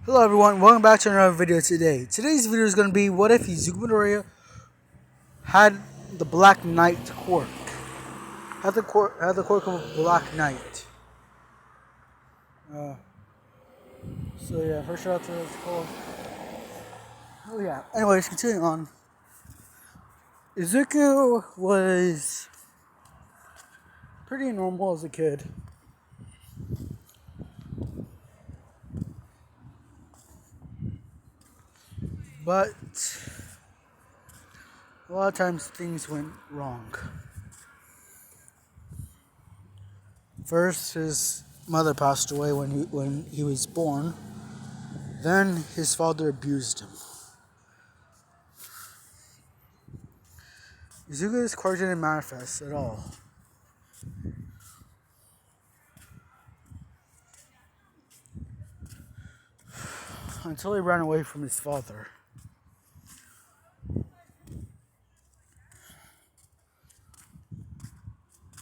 Hello everyone, welcome back to another video today. Today's video is going to be what if Izuku Midoriya had the Black Knight quirk. Had the quirk of a Black Knight. So yeah, first shout out to this quirk. Oh yeah, anyways, continuing on. Izuku was pretty normal as a kid. But a lot of times things went wrong. First, his mother passed away when he was born. Then his father abused him. Izuku's quirk didn't manifest at all. Until he ran away from his father.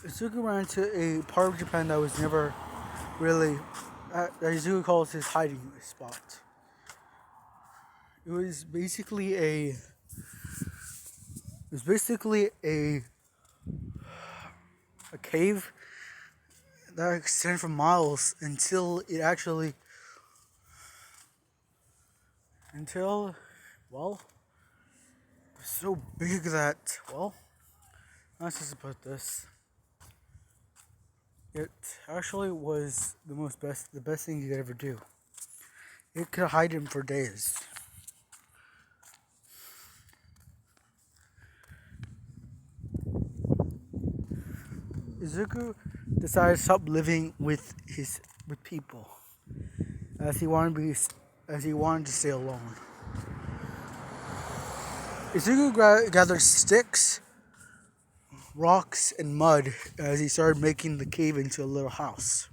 Izuku ran to a part of Japan that was never really, that Izuku calls his hiding spot. It was basically a cave that extended for miles until well, it was so big that, well, I'm not supposed to put this. It actually was the best thing you could ever do. It could hide him for days. Izuku decided to stop living with people, as he wanted to stay alone. Izuku gathered sticks, rocks, and mud as he started making the cave into a little house.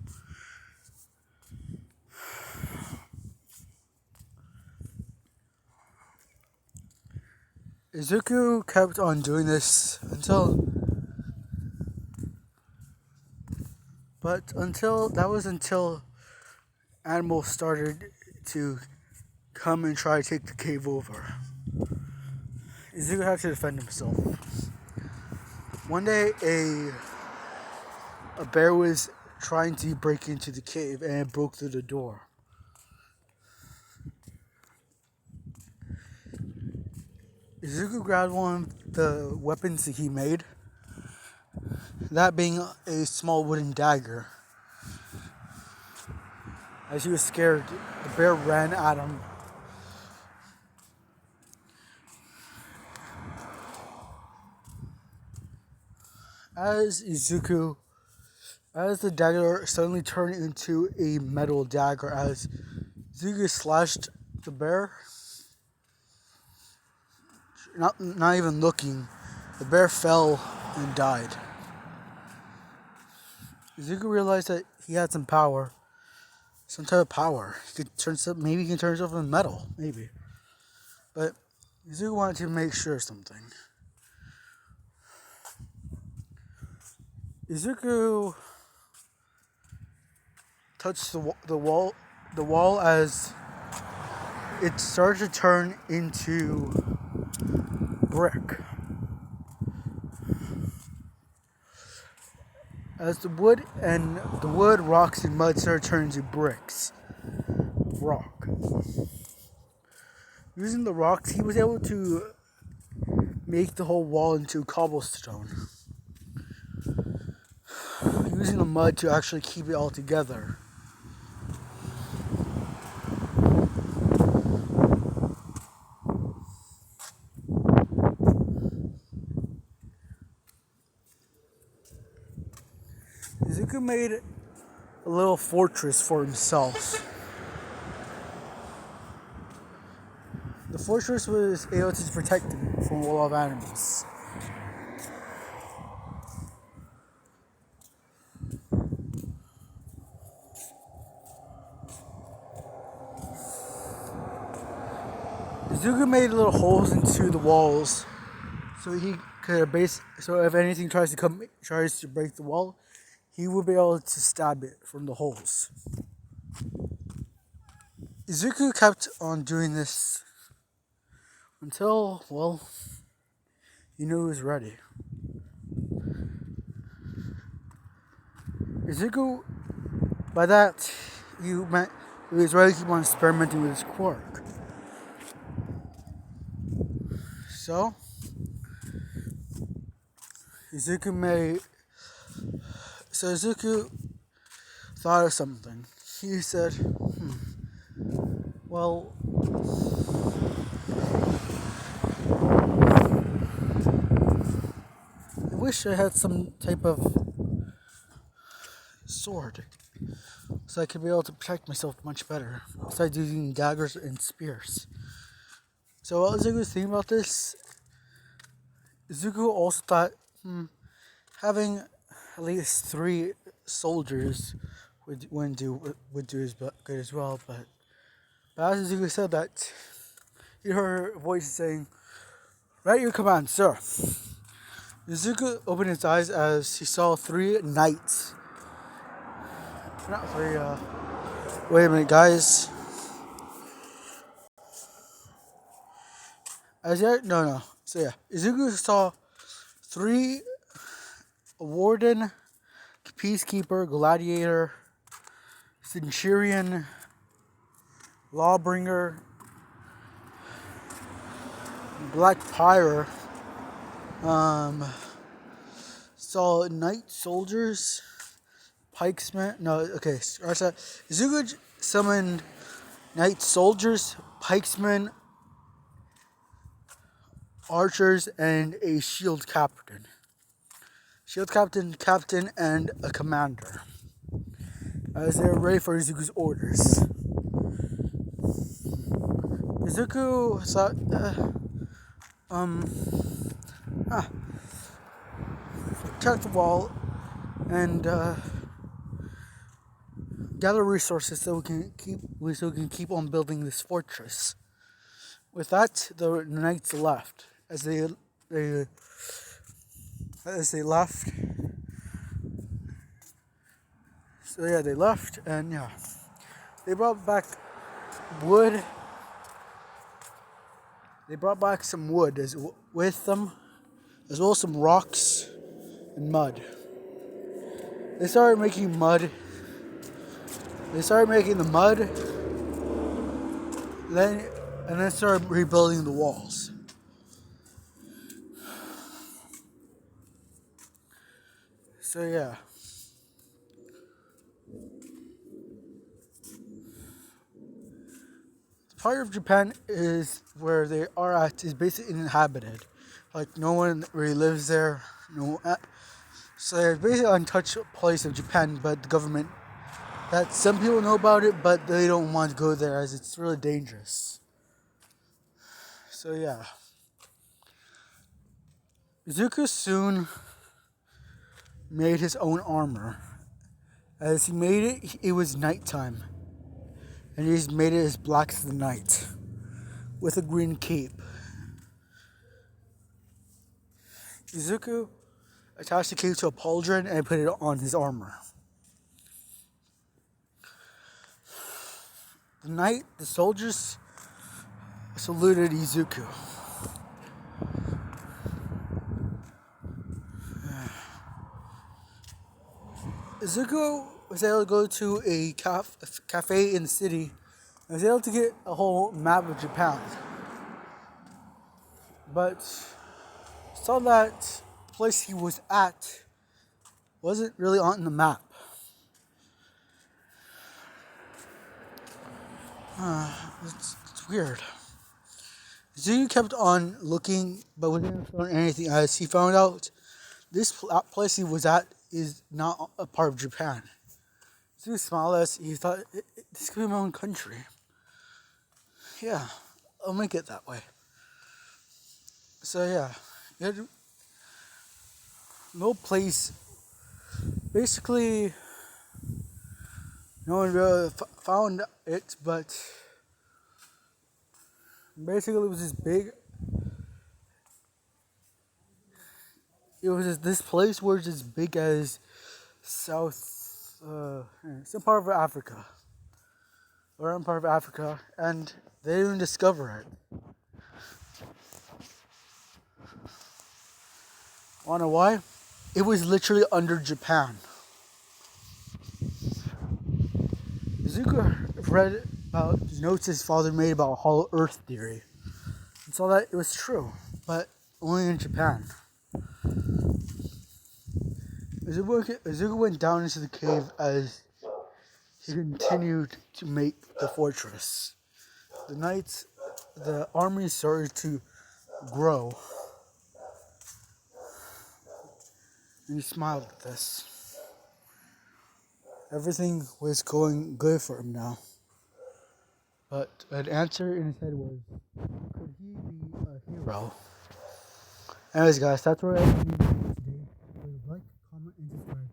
Izuku kept on doing this until animals started to come and try to take the cave over. Izuku had to defend himself. One day, a bear was trying to break into the cave and it broke through the door. Izuku grabbed one of the weapons that he made, that being a small wooden dagger. As he was scared, the bear ran at him. As the dagger suddenly turned into a metal dagger, as Izuku slashed the bear, not even looking, the bear fell and died. Izuku realized that he had some power, some type of power. He can turn himself into metal, maybe. But Izuku wanted to make sure of something. Izuku touched the wall as it started to turn into brick. As the wood, rocks, and mud started turning to bricks. Rock. Using the rocks, he was able to make the whole wall into cobblestone. Using the mud to actually keep it all together. Izuku made a little fortress for himself. The fortress was able to protect him from a lot of animals. Izuku made little holes into the walls so he could so if anything tries to break the wall, he would be able to stab it from the holes. Izuku kept on doing this until, well, he knew he was ready. Izuku, by that, you meant he was ready to keep on experimenting with his quirk. So, Izuku made. So Izuku thought of something. He said, well, I wish I had some type of sword so I could be able to protect myself much better besides using daggers and spears. So while Izuku was thinking about this, Izuku also thought having at least 3 soldiers would do as good as well. But as Izuku said that, he heard a voice saying, "Right, your command, sir." Izuku opened his eyes as he saw 3 knights. Not 3. Wait a minute, guys. No. So yeah, Izuku saw 3 warden, peacekeeper, gladiator, centurion, lawbringer, black pyre. Saw knight soldiers, pikesmen. No, okay. Izuku summoned knight soldiers, pikesmen, archers, and a shield captain. Captain, and a commander, as they were ready for Izuku's orders. Izuku thought, protect the wall and gather resources so we can keep on building this fortress. With that, the knights left. As they left. So yeah, they left, and yeah, they brought back wood. They brought back some wood with them, as well as some rocks and mud. They started making mud. They started making the mud, then started rebuilding the walls. So yeah. Part of Japan is where they are at is basically uninhabited. Like no one really lives there. So it's basically an untouched place of Japan, but the government that some people know about it, but they don't want to go there as it's really dangerous. So yeah. Izuku soon made his own armor. As he made it, it was nighttime. And he just made it as black as the night, with a green cape. Izuku attached the cape to a pauldron and put it on his armor. The soldiers saluted Izuku. Izuku was able to go to a cafe in the city and was able to get a whole map of Japan. But saw that place he was at wasn't really on the map. It's weird. Izuku kept on looking, but we didn't find anything as he found out this place he was at is not a part of Japan. Izuku smiled as he thought, this could be my own country. Yeah, I'll make it that way. So yeah, no place. Basically, no one really found it, but basically it was this big. It was this place where it's as big as some part of Africa. northern part of Africa, and they didn't even discover it. Wanna know why? It was literally under Japan. Izuku read about notes his father made about Hollow Earth theory and saw that it was true, but only in Japan. Izuku went down into the cave as he continued to make the fortress. The army started to grow, and he smiled at this. Everything was going good for him now. But an answer in his head was, could he be a hero? Anyways, guys, that's where I end today. Please like, comment, and subscribe.